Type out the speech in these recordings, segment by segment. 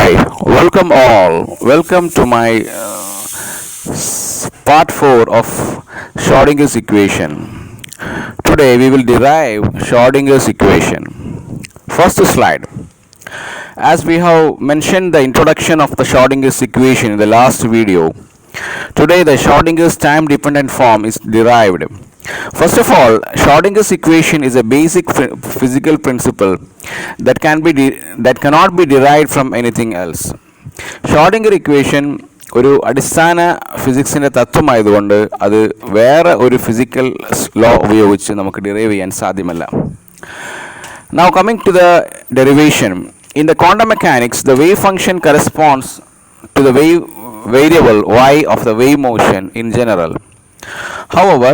Hi, welcome all. Welcome to my part 4 of Schrodinger's equation. Today we will derive Schrodinger's equation. First slide. As we have mentioned the introduction of the Schrodinger's equation in the last video, today the Schrodinger's time dependent form is derived. First of all, Schrodinger's equation is a basic physical principle that cannot be derived from anything else. Schrodinger equation ഒരു അടിസ്ഥാന ഫിസിക്സിൻ്റെ തത്വമായതുകൊണ്ട് അത് വേറെ ഒരു physical law ഉപയോഗിച്ച് നമുക്ക് derive ചെയ്യാൻ സാധ്യമല്ല. Now coming to the derivation, in the quantum mechanics, the wave function corresponds to the variable y of the wave motion in general. However,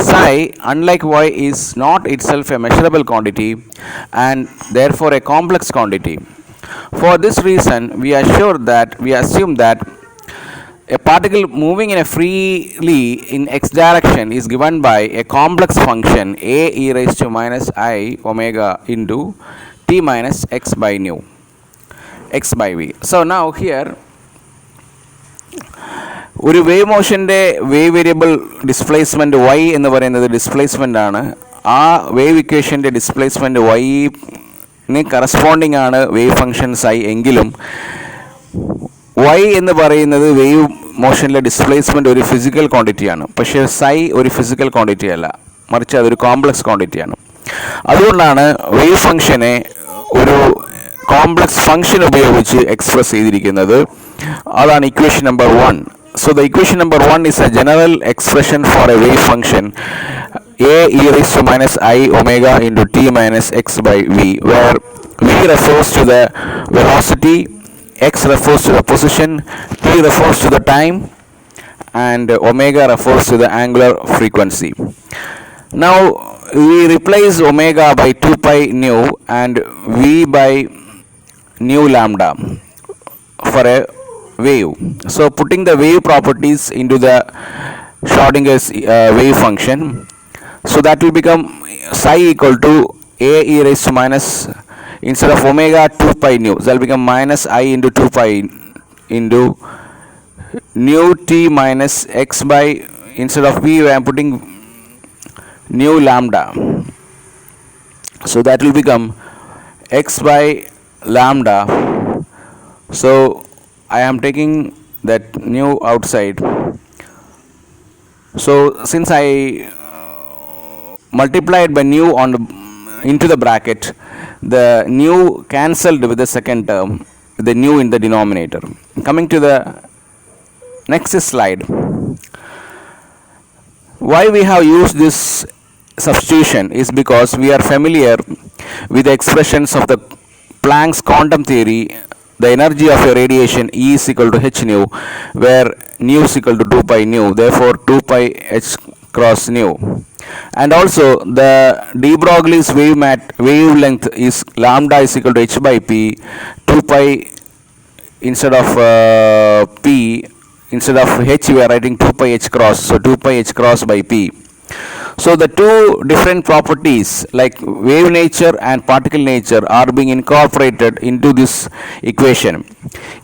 psi, unlike y, is not itself a measurable quantity and therefore a complex quantity. For this reason, we assume that a particle moving in a freely in x direction is given by a complex function a e raised to minus I omega into t minus x by nu, x by v. So now here, ഒരു wave മോഷൻ്റെ wave variable displacement y എന്ന് പറയുന്നത് displacement ആണ്. ആ wave ഇക്വേഷൻ്റെ displacement y-ന് corresponding ആണ് wave function psi എങ്കിലും y എന്ന് പറയുന്നത് വേവ് മോഷനിലെ ഡിസ്പ്ലേസ്മെൻറ്റ് ഒരു ഫിസിക്കൽ ക്വാണ്ടിറ്റിയാണ്. പക്ഷേ psi ഒരു ഫിസിക്കൽ ക്വാണ്ടിറ്റി അല്ല, മറിച്ച് അതൊരു കോംപ്ലക്സ് ക്വാണ്ടിറ്റിയാണ്. അതുകൊണ്ടാണ് വേവ് ഫംഗ്ഷനെ ഒരു കോംപ്ലക്സ് ഫംഗ്ഷൻ ഉപയോഗിച്ച് എക്സ്പ്രസ് ചെയ്തിരിക്കുന്നത്. അതാണ് equation number 1. So the equation number 1 is a general expression for a wave function a e raised to minus I omega into t minus x by v, where v refers to the velocity, x refers to the position, t refers to the time, and omega refers to the angular frequency. Now we replace omega by 2 pi nu and v by nu lambda for a wave. So putting the wave properties into the Schrodinger's wave function, so that will become psi equal to a e raised to minus, instead of omega 2 pi nu, so that will become minus I into 2 pi into nu t minus x by, instead of v I am putting nu lambda, so that will become x by lambda. So I am taking that nu outside. So since I multiplied by nu into the bracket, the nu cancelled with the second term, the nu in the denominator. Coming to the next slide, why we have used this substitution is because we are familiar with the expressions of the Planck's quantum theory. The energy of a radiation E is equal to h nu, where nu is equal to 2 pi nu, therefore 2 pi h cross nu. And also the de Broglie's wavelength is lambda is equal to h by p, 2 pi instead of p, instead of h we are writing 2 pi h cross, so 2 pi h cross by p. So the two different properties like wave nature and particle nature are being incorporated into this equation.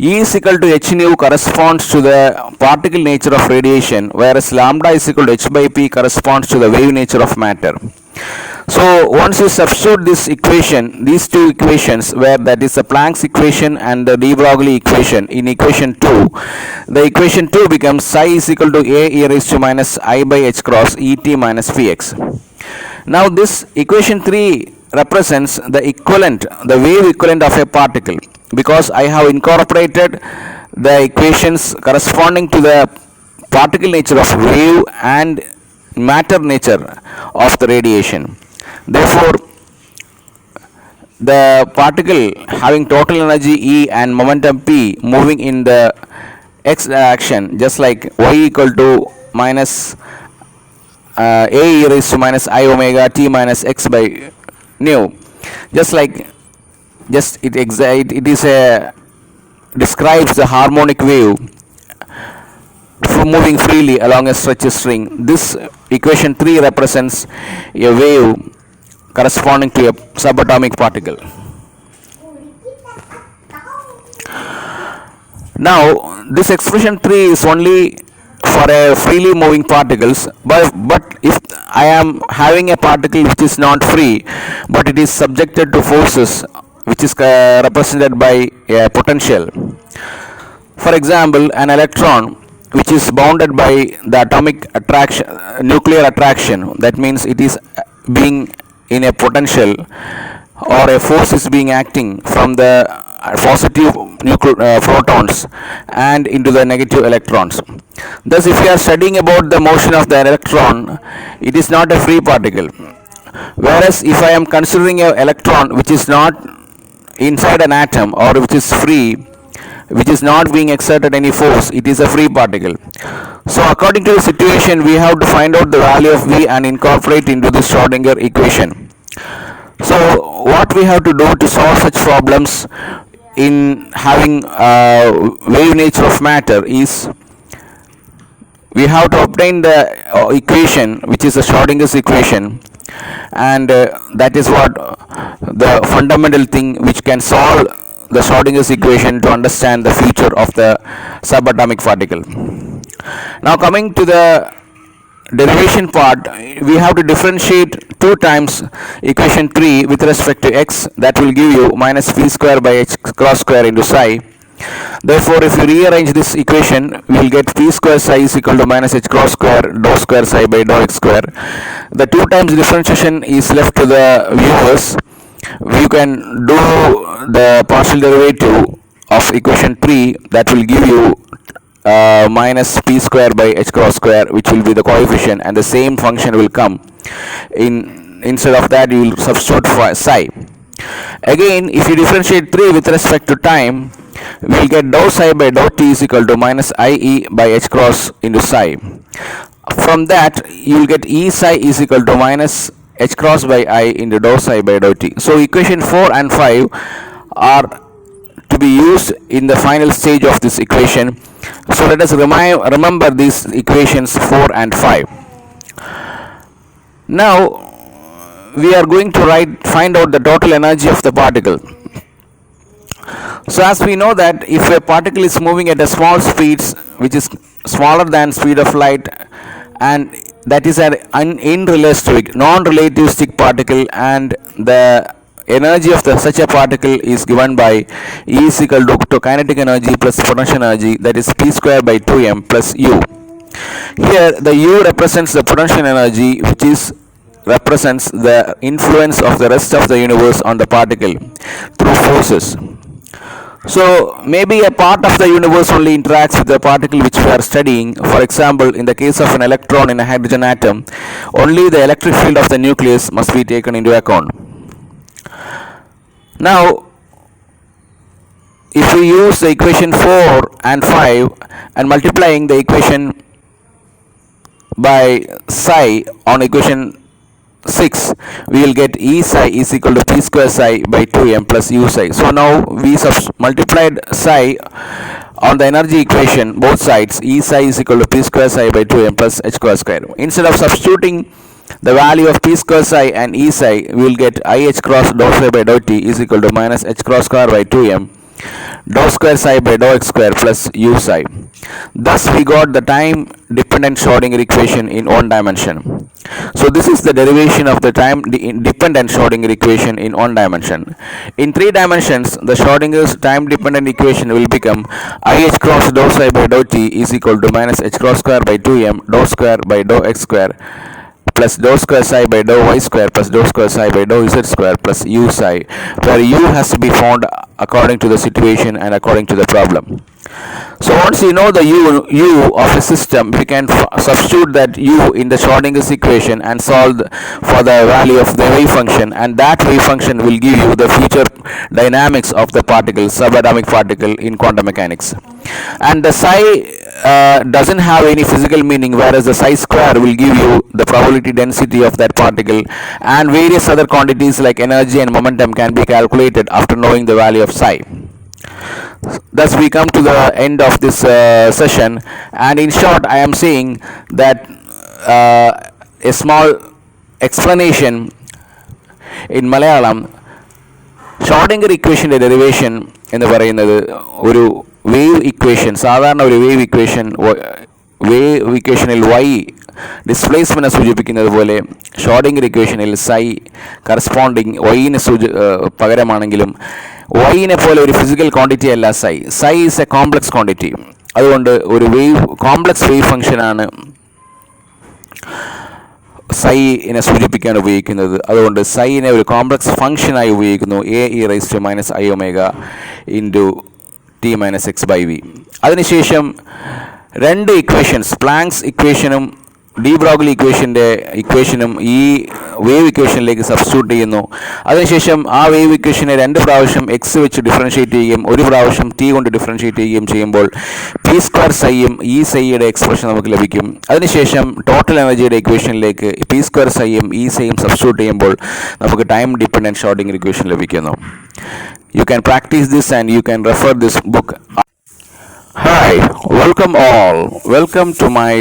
E is equal to h nu corresponds to the particle nature of radiation, whereas lambda is equal to h by p corresponds to the wave nature of matter. So once you substitute this equation, these two equations, where that is the Planck's equation and the de Broglie equation, in equation 2, the equation 2 becomes psi is equal to a e raised to minus I by h cross e t minus px. Now this equation 3 represents the equivalent, the wave equivalent of a particle, because I have incorporated the equations corresponding to the particle nature of wave and matter nature of the radiation. Therefore, the particle having total energy E and momentum p moving in the x direction, just like y equal to minus a e raised to minus I omega t minus x by nu, it is a describes the harmonic wave moving freely along a stretched string. This equation 3 represents a wave corresponding to a subatomic particle. Now this expression 3 is only for a freely moving particles, but if I am having a particle which is not free but it is subjected to forces which is represented by a potential. For example, an electron which is bounded by the atomic attraction, nuclear attraction, that means it is being in a potential, or a force is being acting from the positive protons and into the negative electrons. Thus, if you are studying about the motion of the electron, it is not a free particle. Whereas if I am considering an electron which is not inside an atom or which is free, which is not being exerted any force, it is a free particle. So according to the situation, we have to find out the value of V and incorporate into the Schrodinger equation. So what we have to do to solve such problems in having wave nature of matter is, we have to obtain the equation which is the Schrodinger's equation, and that is what the fundamental thing which can solve the Schrodinger's equation to understand the future of the subatomic particle. Now coming to the derivation part, we have to differentiate 2 times equation 3 with respect to x, that will give you minus p square by h cross square into psi. Therefore, if you rearrange this equation, we will get p square psi is equal to minus h cross square dou square psi by dou x square. The 2 times differentiation is left to the viewers. We can do the partial derivative of equation 3, that will give you minus p square by h cross square, which will be the coefficient, and the same function will come in. Instead of that, you will substitute for psi. Again, if you differentiate 3 with respect to time, we will get dou psi by dou t is equal to minus ie by h cross into psi. From that, you will get e psi is equal to minus h cross by I into dou psi by dou t. So equation 4 and 5 are to be used in the final stage of this equation. So let us remember these equations 4 and 5. Now we are going to find out the total energy of the particle. So as we know that if a particle is moving at a small speed which is smaller than speed of light, and that is an unrealistic, non-relativistic particle, and the energy of such a particle is given by E is equal to kinetic energy plus potential energy, that is p square by 2m plus u. Here the u represents the potential energy, which is represents the influence of the rest of the universe on the particle through forces. So maybe a part of the universe only interacts with the particle which we are studying. For example, in the case of an electron in a hydrogen atom, only the electric field of the nucleus must be taken into account. Now if we use the equation 4 and 5 and multiplying the equation by psi on equation 6, we will get E psi is equal to p square psi by 2m plus u psi. So now we multiplied psi on the energy equation both sides. E psi is equal to p square psi by 2m plus h square square. Instead of substituting the value of p square psi and E psi, we will get I h cross dou psi by dou t is equal to minus h cross square by 2m dou square psi by dou x square plus u psi. Thus we got the time dependent Schrodinger equation in one dimension. So this is the derivation of the time dependent Schrodinger equation in one dimension. In 3 dimensions, the Schrodinger's time dependent equation will become I h cross dou psi by dou t is equal to minus h cross square by 2m dou square by dou x square plus dou square psi by dou y square plus dou square psi by dou z square plus u psi, where u has to be found according to the situation and according to the problem. So once you know the u of a system, we can substitute that u in the Schrodinger's equation and solve for the value of the wave function, and that wave function will give you the future dynamics of the particle, subatomic particle in quantum mechanics. And the psi doesn't have any physical meaning, whereas the psi square will give you the probability density of that particle, and various other quantities like energy and momentum can be calculated after knowing the value of psi. Thus we come to the end of this session, and in short I am saying that a small explanation in Malayalam. Schrodinger equation derivation എന്ന് പറയുന്നത് ഒരു wave equation, സാധാരണ ഒരു wave ഇക്വേഷനിൽ y ഡിസ്പ്ലേസ്മെൻറ്റിനെ സൂചിപ്പിക്കുന്നത് പോലെ Schrödinger ഇക്വേഷനിൽ psi corresponding wine പകരമാണെങ്കിലും വൈനെ പോലെ ഒരു ഫിസിക്കൽ ക്വാണ്ടിറ്റി അല്ല psi is A complex quantity. അതുകൊണ്ട് ഒരു കോംപ്ലക്സ് വേവ് ഫംഗ്ഷനാണ് സൈനെ സൂചിപ്പിക്കാൻ ഉപയോഗിക്കുന്നത്. അതുകൊണ്ട് സൈനെ ഒരു കോംപ്ലക്സ് ഫംഗ്ഷനായി ഉപയോഗിക്കുന്നു, ae−i⁻ ഇൻറ്റു t−x/v. അതിനുശേഷം രണ്ട് ഇക്വേഷൻസ്, പ്ലാങ്ക്സ് ഇക്വേഷനും ഡി ബ്രോഗ്ലി ഇക്വേഷനും ഈ വേവ് ഇക്വേഷനിലേക്ക് സബ്സ്റ്റിറ്റ്യൂട്ട് ചെയ്യുന്നു. അതിനുശേഷം ആ വേവ് ഇക്വേഷനെ രണ്ട് പ്രാവശ്യം എക്സ് വെച്ച് ഡിഫറൻഷ്യേറ്റ് ചെയ്യുകയും ഒരു പ്രാവശ്യം ടി കൊണ്ട് ഡിഫറൻഷ്യേറ്റ് ചെയ്യുകയും ചെയ്യുമ്പോൾ p² സൈയും ഈ സൈയുടെ എക്സ്പ്രഷൻ നമുക്ക് ലഭിക്കും. അതിനുശേഷം ടോട്ടൽ എനർജിയുടെ ഇക്വേഷനിലേക്ക് p² സൈയും ഈ സൈയും സബ്സ്റ്റിറ്റ്യൂട്ട് ചെയ്യുമ്പോൾ നമുക്ക് ടൈം ഡിപ്പെൻഡൻറ്റ് ഷ്രോഡിംഗർ ഇക്വേഷൻ ലഭിക്കുന്നു. You can practice this and you can refer this book. Hi, welcome all. Welcome to my